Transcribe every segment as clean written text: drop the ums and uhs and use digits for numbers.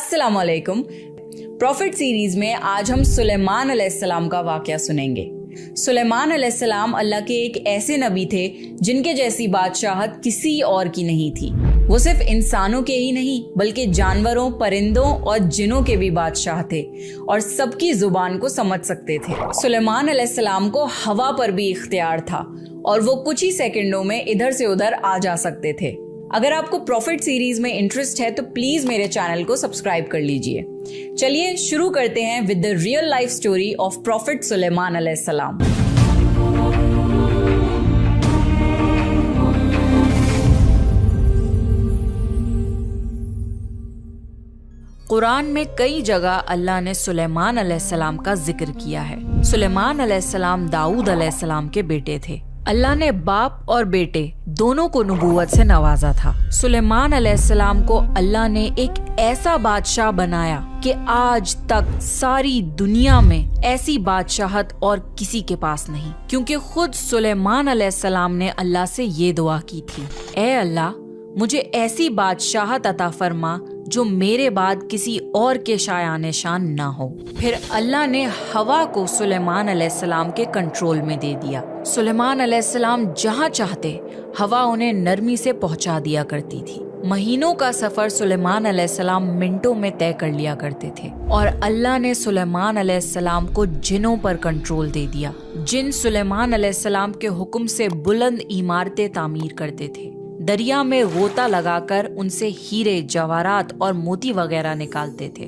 अस्सलाम वालेकुम। Profit series में आज हम सुलेमान अलैहिस्सलाम का वाकया सुनेंगे। सुलेमान अलैहिस्सलाम अल्लाह के एक ऐसे नबी थे जिनके जैसी बादशाहत किसी और की नहीं थी। वो सिर्फ इंसानों के ही नहीं बल्कि जानवरों, परिंदों और जिनों के भी बादशाह थे और सबकी जुबान को समझ सकते थे। सुलेमान अलैहिस्सलाम को हवा पर भी इख्तियार था और वो कुछ ही सेकंडों में इधर से उधर आ जा सकते थे। अगर आपको प्रॉफिट सीरीज में इंटरेस्ट है तो प्लीज मेरे चैनल को सब्सक्राइब कर लीजिए। चलिए शुरू करते हैं with the real life story of prophet Suleman अलैहिस्सलाम। कुरान में कई जगह अल्लाह ने सुलेमान अलैहिस्सलाम का जिक्र किया है। सुलेमान अलैहिस्सलाम दाऊद अलैहिस्सलाम के बेटे थे। अल्लाह ने बाप और बेटे दोनों को नबूवत से नवाजा था। सुलेमान अलैहिस्सलाम को अल्लाह ने एक ऐसा बादशाह बनाया कि आज तक सारी दुनिया में ऐसी बादशाहत और किसी के पास नहीं, क्योंकि खुद सुलेमान अलैहिस्सलाम ने अल्लाह से ये दुआ की थी, ऐ अल्लाह मुझे ऐसी बादशाहत अता फरमा जो मेरे बाद किसी और के शायान शान ना हो। फिर अल्लाह ने हवा को सुलेमान अलैहिस्सलाम के कंट्रोल में दे दिया। सुलेमान अलैहिस्सलाम जहाँ चाहते हवा उन्हें नरमी से पहुँचा दिया करती थी। महीनों का सफर सुलेमान अलैहिस्सलाम मिनटों में तय कर लिया करते थे और अल्लाह ने सुलेमान अलैहिस्सलाम को जिनों पर कंट्रोल दे दिया। जिन सुलेमान अलैहिस्सलाम के हुक्म से बुलंद इमारतें तामीर करते थे, दरिया में गोता लगाकर उनसे हीरे, जवाहरात और मोती वगैरह निकालते थे।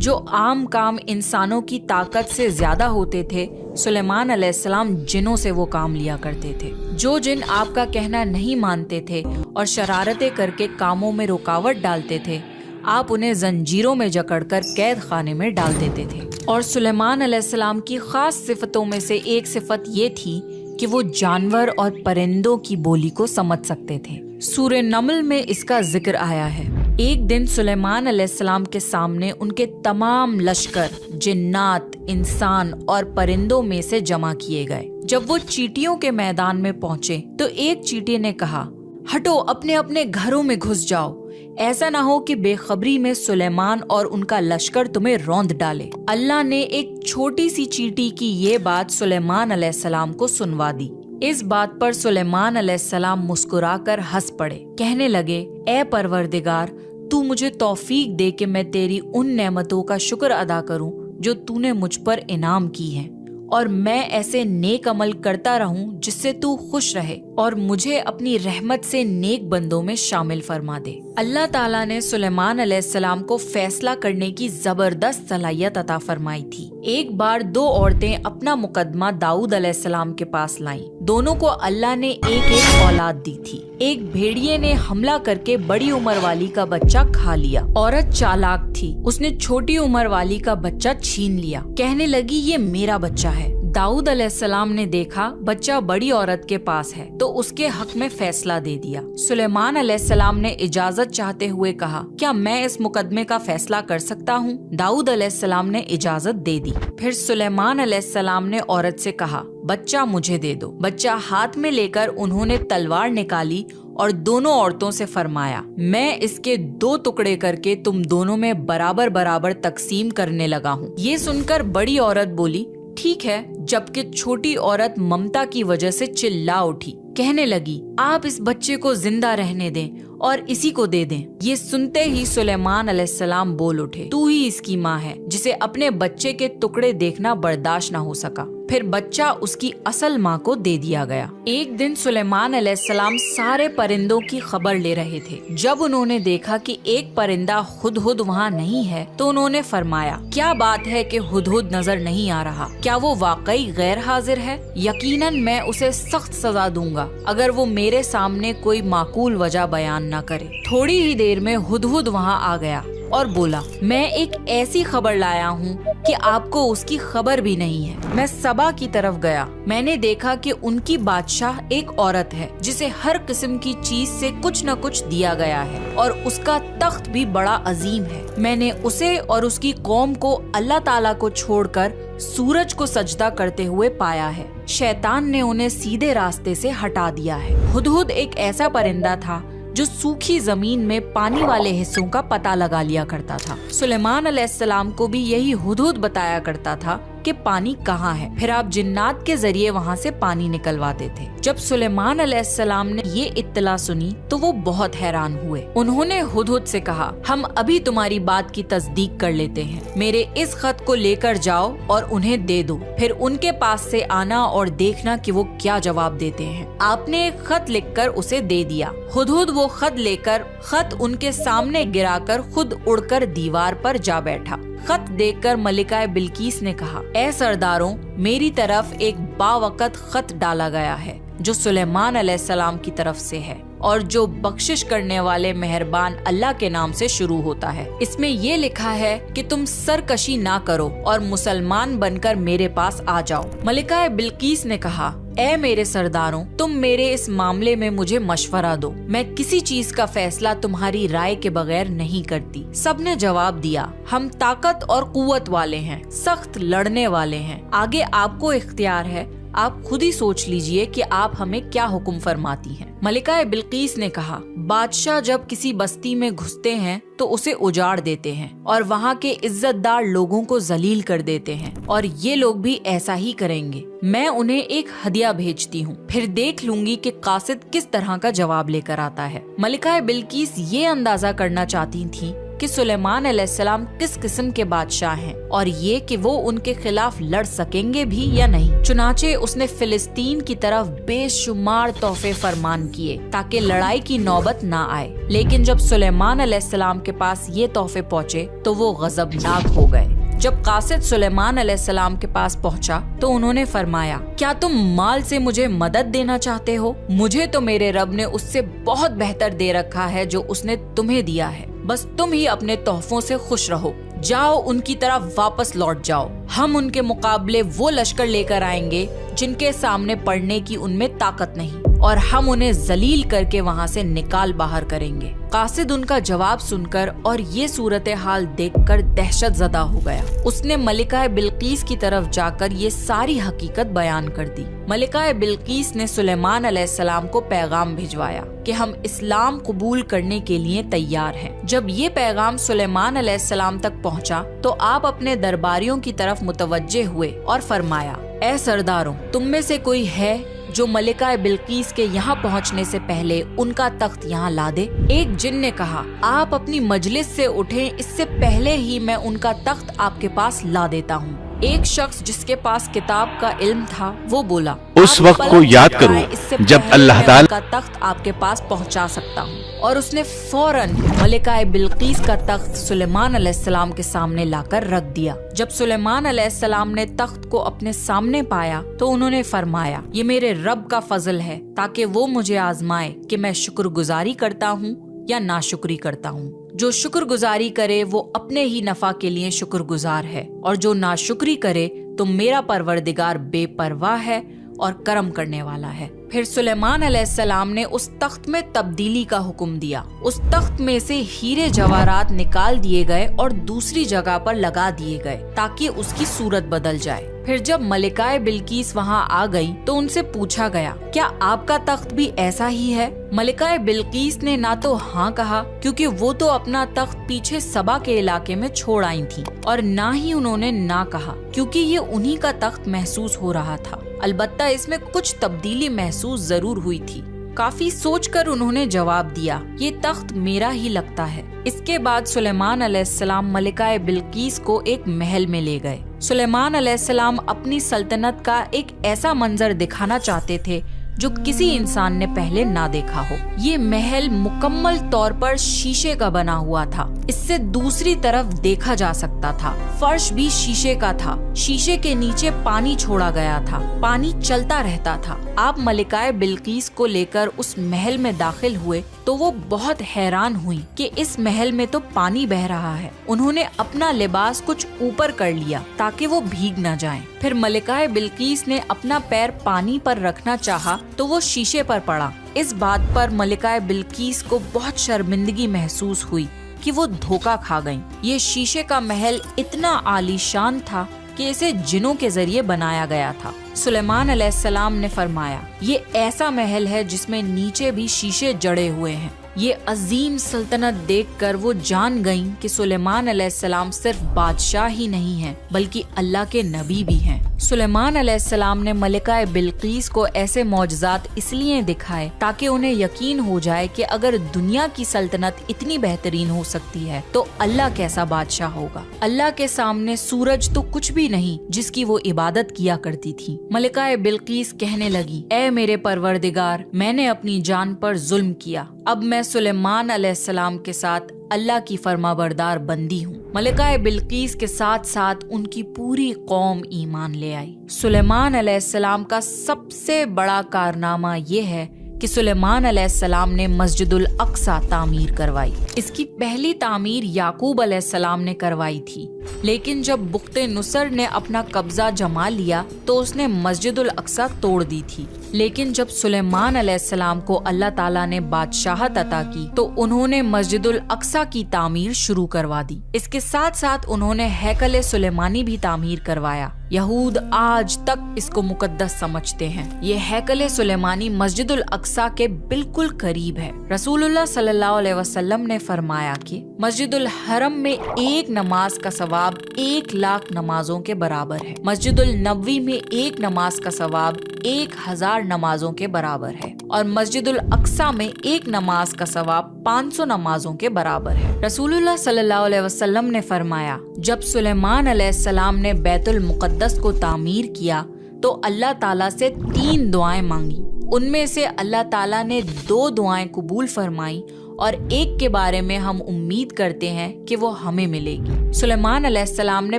जो आम काम इंसानों की ताकत से ज्यादा होते थे, सुलेमान अलैहिस्सलाम जिनों से वो काम लिया करते थे। जो जिन आपका कहना नहीं मानते थे और शरारतें करके कामों में रुकावट डालते थे, आप उन्हें जंजीरों में जकड़कर कैद खाने में डाल देते थे। और सुलेमान अलैहिस्सलाम की खास सिफतों में से एक सिफत ये थी कि वो जानवर और परिंदों की बोली को समझ सकते थे। सूरह नमल में इसका जिक्र आया है। एक दिन सुलेमान अलैहिस्सलाम के सामने उनके तमाम लश्कर जिन्नात, इंसान और परिंदों में से जमा किए गए। जब वो चींटियों के मैदान में पहुंचे तो एक चींटी ने कहा, हटो, अपने अपने घरों में घुस जाओ, ऐसा ना हो कि बेखबरी में सुलेमान और उनका लश्कर तुम्हें रौंद डाले। अल्लाह ने एक छोटी सी चींटी की ये बात सुलेमान अलैहिस्सलाम को सुनवा दी। इस बात पर सुलेमान अलैहिस्सलाम मुस्कुराकर हंस पड़े। कहने लगे, ए परवरदिगार, तू मुझे तौफीक दे कि मैं तेरी उन नेमतों का शुक्र अदा करूं जो तूने मुझ पर इनाम की है, और मैं ऐसे नेक अमल करता रहूं जिससे तू खुश रहे और मुझे अपनी रहमत से नेक बंदों में शामिल फरमा दे। अल्लाह ताला ने सुलेमान अलैहिस्सलाम को फैसला करने की जबरदस्त सलाहियत अता फरमाई थी। एक बार दो औरतें अपना मुकदमा दाऊद अलैहिस्सलाम के पास लाईं। दोनों को अल्लाह ने एक एक औलाद दी थी। एक भेड़िए ने हमला करके बड़ी उम्र वाली का बच्चा खा लिया। औरत चालाक थी, उसने छोटी उम्र वाली का बच्चा छीन लिया। कहने लगी, ये मेरा बच्चा है। दाऊद अलैहिस्सलाम ने देखा बच्चा बड़ी औरत के पास है तो उसके हक में फैसला दे दिया। सुलेमान अलैहिस्सलाम ने इजाजत चाहते हुए कहा, क्या मैं इस मुकदमे का फैसला कर सकता हूँ? दाऊद अलैहिस्सलाम ने इजाजत दे दी। फिर सुलेमान अलैहिस्सलाम ने औरत से कहा, बच्चा मुझे दे दो। बच्चा हाथ में लेकर उन्होंने तलवार निकाली और दोनों औरतों से फरमाया, मैं इसके दो टुकड़े करके तुम दोनों में बराबर बराबर तकसीम करने लगा हूँ। ये सुनकर बड़ी औरत बोली, ठीक है, जबकि छोटी औरत ममता की वजह से चिल्ला उठी। कहने लगी, आप इस बच्चे को जिंदा रहने दें और इसी को दे दें। ये सुनते ही सुलेमान अलैहिस्सलाम बोल उठे, तू ही इसकी माँ है जिसे अपने बच्चे के टुकड़े देखना बर्दाश्त न हो सका। फिर बच्चा उसकी असल माँ को दे दिया गया। एक दिन सुलेमान अलैहिस्सलाम सारे परिंदों की खबर ले रहे थे। जब उन्होंने देखा कि एक परिंदा हुदहुद वहाँ नहीं है तो उन्होंने फरमाया, क्या बात है कि हुदहुद नजर नहीं आ रहा? क्या वो वाकई गैर हाजिर है? यकीनन मैं उसे सख्त सजा दूंगा अगर वो मेरे सामने कोई माकूल वजह बयान न करे। थोड़ी ही देर में हुदहुद वहाँ आ गया और बोला, मैं एक ऐसी खबर लाया हूँ कि आपको उसकी खबर भी नहीं है। मैं सबा की तरफ गया। मैंने देखा कि उनकी बादशाह एक औरत है जिसे हर किस्म की चीज से कुछ न कुछ दिया गया है और उसका तख्त भी बड़ा अजीम है। मैंने उसे और उसकी कौम को अल्लाह ताला को छोड़कर सूरज को सजदा करते हुए पाया है। शैतान ने उन्हें सीधे रास्ते से हटा दिया है। हुदहुद एक ऐसा परिंदा था जो सूखी जमीन में पानी वाले हिस्सों का पता लगा लिया करता था। सुलेमान अलैहिस्सलाम को भी यही हुदहुद बताया करता था कि पानी कहाँ है, फिर आप जिन्नात के जरिए वहाँ से पानी निकलवाते थे। जब सुलेमान अलैहिस्सलाम ने ये इत्तला सुनी तो वो बहुत हैरान हुए। उन्होंने हुदहुद से कहा, हम अभी तुम्हारी बात की तस्दीक कर लेते हैं, मेरे इस खत को लेकर जाओ और उन्हें दे दो, फिर उनके पास से आना और देखना कि वो क्या जवाब देते हैं। आपने एक खत लिखकर उसे दे दिया। हुदहुद वो खत लेकर खत उनके सामने गिराकर खुद उड़कर दीवार पर जा बैठा। खत देखकर मलिका बिल्कीस ने कहा, ऐ सरदारों, मेरी तरफ एक बावकत खत डाला गया है जो सुलेमान अलैहिस्सलाम की तरफ से है और जो बख्शिश करने वाले मेहरबान अल्लाह के नाम से शुरू होता है। इसमें ये लिखा है कि तुम सरकशी ना करो और मुसलमान बनकर मेरे पास आ जाओ। मलिका बिल्कीस ने कहा, ऐ मेरे सरदारों, तुम मेरे इस मामले में मुझे मशवरा दो, मैं किसी चीज का फैसला तुम्हारी राय के बगैर नहीं करती। सबने जवाब दिया, हम ताकत और कुव्वत वाले हैं, सख्त लड़ने वाले हैं, आगे आपको इख्तियार है, आप खुद ही सोच लीजिए कि आप हमें क्या हुक्म फरमाती हैं। मलिका बिल्कीस ने कहा, बादशाह जब किसी बस्ती में घुसते हैं तो उसे उजाड़ देते हैं और वहाँ के इज्जतदार लोगों को जलील कर देते हैं, और ये लोग भी ऐसा ही करेंगे। मैं उन्हें एक हदिया भेजती हूँ, फिर देख लूंगी कि कासिद किस तरह का जवाब लेकर आता है। मलिका बिल्कीस ये अंदाजा करना चाहती थी कि सुलेमान अलैहिस्सलाम किस किस्म के बादशाह हैं और ये कि वो उनके खिलाफ लड़ सकेंगे भी या नहीं। चुनाचे उसने फिलिस्तीन की तरफ बेशुमार तोहफे फरमान किए ताकि लड़ाई की नौबत ना आए। लेकिन जब सुलेमान अलैहिस्सलाम के पास ये तोहफे पहुँचे तो वो गजबनाक हो गए। जब कासिद सुलेमान अलैहिस्सलाम के पास पहुंचा तो उन्होंने फरमाया, क्या तुम माल से मुझे मदद देना चाहते हो? मुझे तो मेरे रब ने उससे बहुत बेहतर दे रखा है जो उसने तुम्हें दिया है। बस तुम ही अपने तोहफों से खुश रहो, जाओ उनकी तरफ वापस लौट जाओ। हम उनके मुकाबले वो लश्कर लेकर आएंगे जिनके सामने पड़ने की उनमें ताकत नहीं, और हम उन्हें जलील करके वहाँ से निकाल बाहर करेंगे। कासिद उनका जवाब सुनकर और ये सूरत हाल देखकर दहशत ज़दा हो गया। उसने मलिका बिल्कीस की तरफ जाकर ये सारी हकीकत बयान कर दी। मलिका बिल्कीस ने सुलेमान अलैहिस्सलाम को पैगाम भिजवाया कि हम इस्लाम कबूल करने के लिए तैयार हैं। जब ये पैगाम सुलेमान अलैहिस्सलाम तक पहुँचा तो आप अपने दरबारियों की तरफ मुतवज्जे हुए और फरमाया, ऐ सरदारों, तुम में से कोई है जो मलिका बिल्कीस के यहाँ पहुँचने से पहले उनका तख्त यहाँ ला दे? एक जिन ने कहा, आप अपनी मजलिस से उठें, इससे पहले ही मैं उनका तख्त आपके पास ला देता हूँ। एक शख्स जिसके पास किताब का इल्म था वो बोला, उस वक्त को याद करो जब अल्लाह ताला का तख्त आपके पास पहुंचा सकता हूं। और उसने फौरन मलिका बिल्कीस का तख्त सुलेमान अलैहिस्सलाम के सामने लाकर रख दिया। जब सुलेमान अलैहिस्सलाम ने तख्त को अपने सामने पाया तो उन्होंने फरमाया, ये मेरे रब का फजल है ताकि वो मुझे आजमाए कि मैं शुक्रगुजारी करता हूँ या नाशुक्री करता हूँ। जो शुक्रगुजारी करे वो अपने ही नफा के लिए शुक्रगुजार है, और जो नाशुक्री करे तो मेरा परवरदिगार बेपरवाह है और करम करने वाला है। फिर सुलेमान अलैहिस्सलाम ने उस तख्त में तब्दीली का हुक्म दिया। उस तख्त में से हीरे जवाहरात निकाल दिए गए और दूसरी जगह पर लगा दिए गए ताकि उसकी सूरत बदल जाए। फिर जब मलिका बिल्कीस वहाँ आ गई तो उनसे पूछा गया, क्या आपका तख्त भी ऐसा ही है? मलिका बिल्कीस ने ना तो हाँ कहा, क्योंकि वो तो अपना तख्त पीछे सबा के इलाके में छोड़ आई थी, और ना ही उन्होंने ना कहा क्योंकि ये उन्हीं का तख्त महसूस हो रहा था। अलबत्ता इसमें कुछ तब्दीली महसूस जरूर हुई थी। काफी सोचकर उन्होंने जवाब दिया, ये तख्त मेरा ही लगता है। इसके बाद सुलेमान अलैहिस्सलाम मलिका बिल्कीस को एक महल में ले गए। सुलेमान अलैहिस्सलाम अपनी सल्तनत का एक ऐसा मंजर दिखाना चाहते थे जो किसी इंसान ने पहले ना देखा हो। ये महल मुकम्मल तौर पर शीशे का बना हुआ था। इससे दूसरी तरफ देखा जा सकता था। फर्श भी शीशे का था। शीशे के नीचे पानी छोड़ा गया था। पानी चलता रहता था। आप मलिका बिल्कीस को लेकर उस महल में दाखिल हुए तो वो बहुत हैरान हुई कि इस महल में तो पानी बह रहा है। उन्होंने अपना लिबास कुछ ऊपर कर लिया ताकि वो भीग न जाएं। फिर मलिका बिल्कीस ने अपना पैर पानी पर रखना चाहा तो वो शीशे पर पड़ा। इस बात पर मलिका बिल्कीस को बहुत शर्मिंदगी महसूस हुई कि वो धोखा खा गईं। ये शीशे का महल इतना आलीशान था कि इसे जिनों के जरिए बनाया गया था। सुलेमान अलैहिस्सलाम ने फरमाया, ये ऐसा महल है जिसमें नीचे भी शीशे जड़े हुए हैं। یہ عظیم سلطنت دیکھ کر وہ جان گئیں کہ سلیمان علیہ السلام صرف بادشاہ ہی نہیں ہیں بلکہ اللہ کے نبی بھی ہیں۔ سلیمان علیہ السلام نے ملکہ بلقیس کو ایسے معجزات اس لیے دکھائے تاکہ انہیں یقین ہو جائے کہ اگر دنیا کی سلطنت اتنی بہترین ہو سکتی ہے تو اللہ کیسا بادشاہ ہوگا۔ اللہ کے سامنے سورج تو کچھ بھی نہیں جس کی وہ عبادت کیا کرتی تھی۔ ملکہ بلقیس کہنے لگی، اے میرے پروردگار، میں نے اپنی جان پر ظلم کیا، اب میں سلیمان علیہ السلام کے ساتھ اللہ کی فرما بردار بندی ہوں۔ ملکہ بلقیس کے ساتھ ساتھ ان کی پوری قوم ایمان لے آئی۔ سلیمان علیہ السلام کا سب سے بڑا کارنامہ یہ ہے کہ سلیمان علیہ السلام نے مسجد الاقصی تعمیر کروائی۔ اس کی پہلی تعمیر یعقوب علیہ السلام نے کروائی تھی، لیکن جب بخت نصر نے اپنا قبضہ جما لیا تو اس نے مسجد الاقصی توڑ دی تھی۔ لیکن جب سلیمان علیہ السلام کو اللہ تعالیٰ نے بادشاہت عطا کی تو انہوں نے مسجد الاقصی کی تعمیر شروع کروا دی۔ اس کے ساتھ ساتھ انہوں نے ہیکل سلیمانی بھی تعمیر کروایا۔ یہود آج تک اس کو مقدس سمجھتے ہیں۔ یہ ہیکل سلیمانی مسجد الاقصی کے بالکل قریب ہے۔ رسول اللہ صلی اللہ علیہ وسلم نے فرمایا کہ مسجد الحرم میں ایک نماز کا ثواب 1,00,000 نمازوں کے برابر ہے۔ مسجد النبوی میں ایک نماز کا ثواب 1,000 نمازوں کے برابر ہے، اور مسجد الاقصی میں ایک نماز کا ثواب 500 نمازوں کے برابر ہے۔ رسول اللہ صلی اللہ علیہ وسلم نے فرمایا، جب سلیمان علیہ السلام نے بیت المقدس کو تعمیر کیا تو اللہ تعالیٰ سے 3 دعائیں مانگی۔ ان میں سے اللہ تعالیٰ نے 2 دعائیں قبول فرمائیں اور ایک کے بارے میں ہم امید کرتے ہیں کہ وہ ہمیں ملے گی۔ سلیمان علیہ السلام نے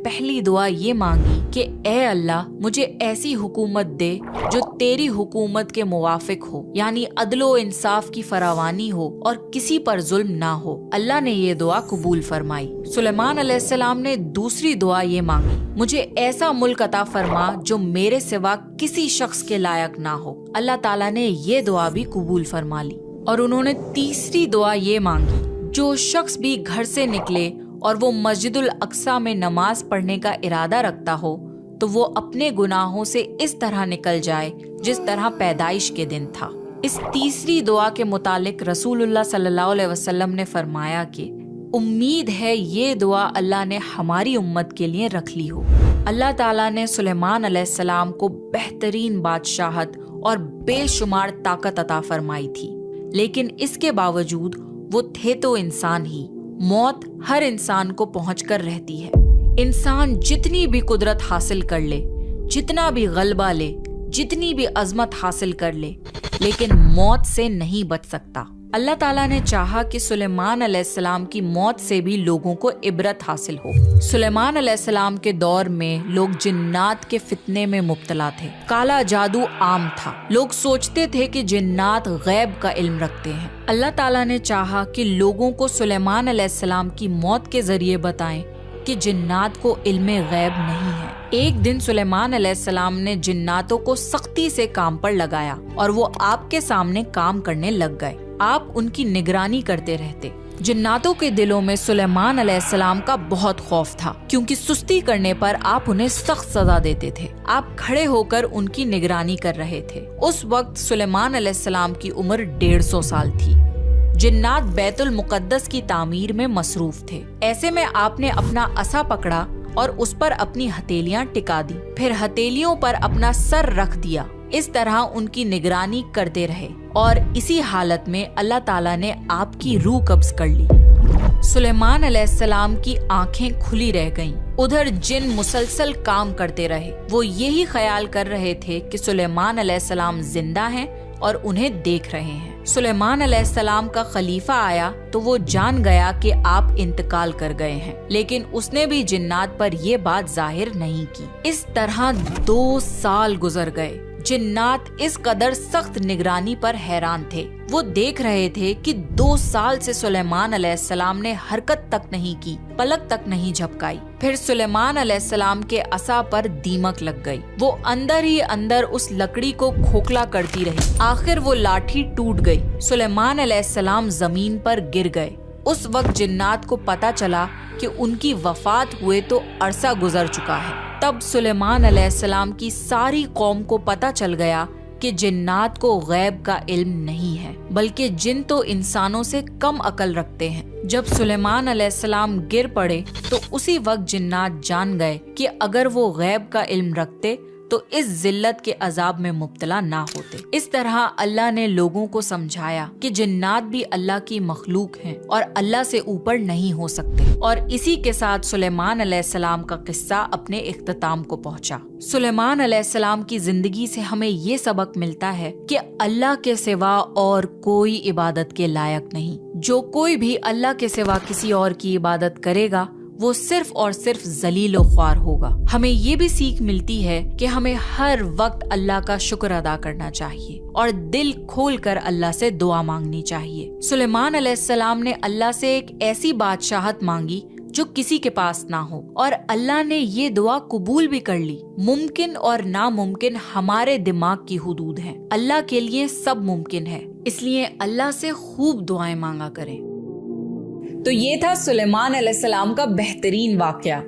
پہلی دعا یہ مانگی کہ اے اللہ، مجھے ایسی حکومت دے جو تیری حکومت کے موافق ہو، یعنی عدل و انصاف کی فراوانی ہو اور کسی پر ظلم نہ ہو۔ اللہ نے یہ دعا قبول فرمائی۔ سلیمان علیہ السلام نے دوسری دعا یہ مانگی، مجھے ایسا ملک عطا فرما جو میرے سوا کسی شخص کے لائق نہ ہو۔ اللہ تعالیٰ نے یہ دعا بھی قبول فرما لی۔ اور انہوں نے تیسری دعا یہ مانگی، جو شخص بھی گھر سے نکلے اور وہ مسجد الاقصی میں نماز پڑھنے کا ارادہ رکھتا ہو تو وہ اپنے گناہوں سے اس طرح نکل جائے جس طرح پیدائش کے دن تھا۔ اس تیسری دعا کے متعلق رسول اللہ صلی اللہ علیہ وسلم نے فرمایا کہ امید ہے یہ دعا اللہ نے ہماری امت کے لیے رکھ لی ہو۔ اللہ تعالیٰ نے سلیمان علیہ السلام کو بہترین بادشاہت اور بے شمار طاقت عطا فرمائی تھی، لیکن اس کے باوجود وہ تھے تو انسان ہی۔ موت ہر انسان کو پہنچ کر رہتی ہے۔ انسان جتنی بھی قدرت حاصل کر لے، جتنا بھی غلبہ لے، جتنی بھی عظمت حاصل کر لے، لیکن موت سے نہیں بچ سکتا۔ اللہ تعالیٰ نے چاہا کہ سلیمان علیہ السلام کی موت سے بھی لوگوں کو عبرت حاصل ہو۔ سلیمان علیہ السلام کے دور میں لوگ جنات کے فتنے میں مبتلا تھے۔ کالا جادو عام تھا۔ لوگ سوچتے تھے کہ جنات غیب کا علم رکھتے ہیں۔ اللہ تعالیٰ نے چاہا کہ لوگوں کو سلیمان علیہ السلام کی موت کے ذریعے بتائیں کہ جنات کو علم غیب نہیں ہے۔ ایک دن سلیمان علیہ السلام نے جناتوں کو سختی سے کام پر لگایا اور وہ آپ کے سامنے کام کرنے لگ گئے۔ آپ ان کی نگرانی کرتے رہتے۔ جناتوں کے دلوں میں سلیمان علیہ السلام کا بہت خوف تھا، کیونکہ سستی کرنے پر آپ انہیں سخت سزا دیتے تھے۔ آپ کھڑے ہو کر ان کی نگرانی کر رہے تھے۔ اس وقت سلیمان علیہ السلام کی عمر 150 سال تھی۔ جنات بیت المقدس کی تعمیر میں مصروف تھے۔ ایسے میں آپ نے اپنا عصا پکڑا اور اس پر اپنی ہتھیلیاں ٹکا دی، پھر ہتھیلیوں پر اپنا سر رکھ دیا۔ اس طرح ان کی نگرانی کرتے رہے اور اسی حالت میں اللہ تعالیٰ نے آپ کی روح قبض کر لی۔ سلیمان علیہ السلام کی آنکھیں کھلی رہ گئیں۔ ادھر جن مسلسل کام کرتے رہے۔ وہ یہی خیال کر رہے تھے کہ سلیمان علیہ السلام زندہ ہیں اور انہیں دیکھ رہے ہیں۔ سلیمان علیہ السلام کا خلیفہ آیا تو وہ جان گیا کہ آپ انتقال کر گئے ہیں، لیکن اس نے بھی جنات پر یہ بات ظاہر نہیں کی۔ اس طرح 2 سال گزر گئے۔ جنات اس قدر سخت نگرانی پر حیران تھے۔ وہ دیکھ رہے تھے کہ 2 سال سے سلیمان علیہ السلام نے حرکت تک نہیں کی، پلک تک نہیں جھپکائی۔ پھر سلیمان علیہ السلام کے عصا پر دیمک لگ گئی۔ وہ اندر ہی اندر اس لکڑی کو کھوکھلا کرتی رہی۔ آخر وہ لاٹھی ٹوٹ گئی۔ سلیمان علیہ السلام زمین پر گر گئے۔ اس وقت جنات کو پتا چلا کہ ان کی وفات ہوئے تو عرصہ گزر چکا ہے۔ تب سلیمان علیہ السلام کی ساری قوم کو پتا چل گیا کہ جنات کو غیب کا علم نہیں ہے، بلکہ جن تو انسانوں سے کم عقل رکھتے ہیں۔ جب سلیمان علیہ السلام گر پڑے تو اسی وقت جنات جان گئے کہ اگر وہ غیب کا علم رکھتے تو اس ذلت کے عذاب میں مبتلا نہ ہوتے۔ اس طرح اللہ نے لوگوں کو سمجھایا کہ جنات بھی اللہ کی مخلوق ہیں اور اللہ سے اوپر نہیں ہو سکتے، اور اسی کے ساتھ سلیمان علیہ السلام کا قصہ اپنے اختتام کو پہنچا۔ سلیمان علیہ السلام کی زندگی سے ہمیں یہ سبق ملتا ہے کہ اللہ کے سوا اور کوئی عبادت کے لائق نہیں۔ جو کوئی بھی اللہ کے سوا کسی اور کی عبادت کرے گا وہ صرف اور صرف ذلیل و خوار ہوگا۔ ہمیں یہ بھی سیکھ ملتی ہے کہ ہمیں ہر وقت اللہ کا شکر ادا کرنا چاہیے اور دل کھول کر اللہ سے دعا مانگنی چاہیے۔ سلیمان علیہ السلام نے اللہ سے ایک ایسی بادشاہت مانگی جو کسی کے پاس نہ ہو، اور اللہ نے یہ دعا قبول بھی کر لی۔ ممکن اور ناممکن ہمارے دماغ کی حدود ہیں، اللہ کے لیے سب ممکن ہے، اس لیے اللہ سے خوب دعائیں مانگا کریں۔ تو یہ تھا سلیمان علیہ السلام کا بہترین واقعہ۔